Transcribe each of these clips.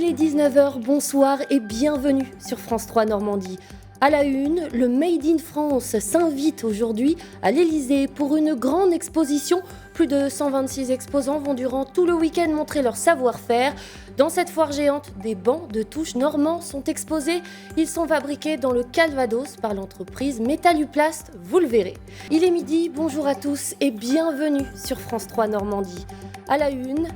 Il est 19h, bonsoir et bienvenue sur France 3 Normandie. À la une, le Made in France s'invite aujourd'hui à l'Elysée pour une grande exposition. Plus de 126 exposants vont durant tout le week-end montrer leur savoir-faire. Dans cette foire géante, des bancs de touche normands sont exposés. Ils sont fabriqués dans le Calvados par l'entreprise Métalluplast, vous le verrez. Il est midi, bonjour à tous et bienvenue sur France 3 Normandie. À la une,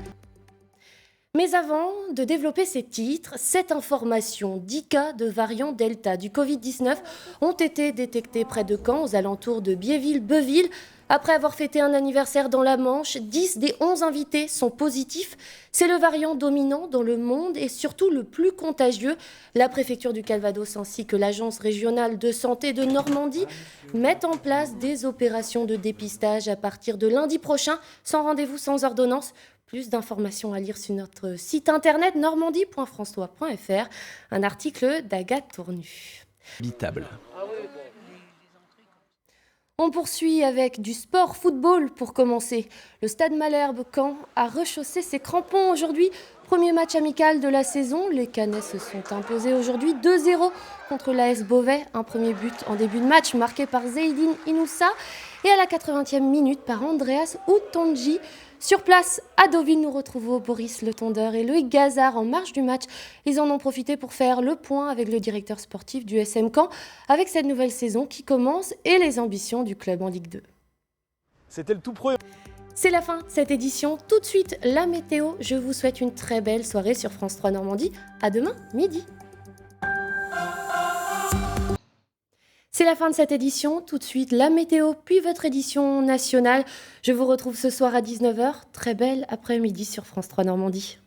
mais avant de développer ces titres, cette information, 10 cas de variant Delta du Covid-19 ont été détectés près de Caen, aux alentours de Biéville-Beuville. Après avoir fêté un anniversaire dans la Manche, 10 des 11 invités sont positifs. C'est le variant dominant dans le monde et surtout le plus contagieux. La préfecture du Calvados ainsi que l'Agence régionale de santé de Normandie mettent en place des opérations de dépistage à partir de lundi prochain, sans rendez-vous, sans ordonnance. Plus d'informations à lire sur notre site internet normandie.francetrois.fr. Un article d'Agathe Tournu. Habitable. On poursuit avec du sport football pour commencer. Le Stade Malherbe Caen a rechaussé ses crampons aujourd'hui. Premier match amical de la saison. Les Canets se sont imposés aujourd'hui 2-0 contre l'AS Beauvais. Un premier but en début de match marqué par Zeydine Inoussa et à la 80e minute par Andreas Outonji. Sur place, à Deauville, nous retrouvons Boris Le Tondeur et Loïc Gazard en marge du match. Ils en ont profité pour faire le point avec le directeur sportif du SM Caen, avec cette nouvelle saison qui commence et les ambitions du club en Ligue 2. C'était le tout premier. C'est la fin de cette édition. Tout de suite, la météo. Je vous souhaite une très belle soirée sur France 3 Normandie. À demain, midi. C'est la fin de cette édition, tout de suite la météo, puis votre édition nationale. Je vous retrouve ce soir à 19h. Très belle après-midi sur France 3 Normandie.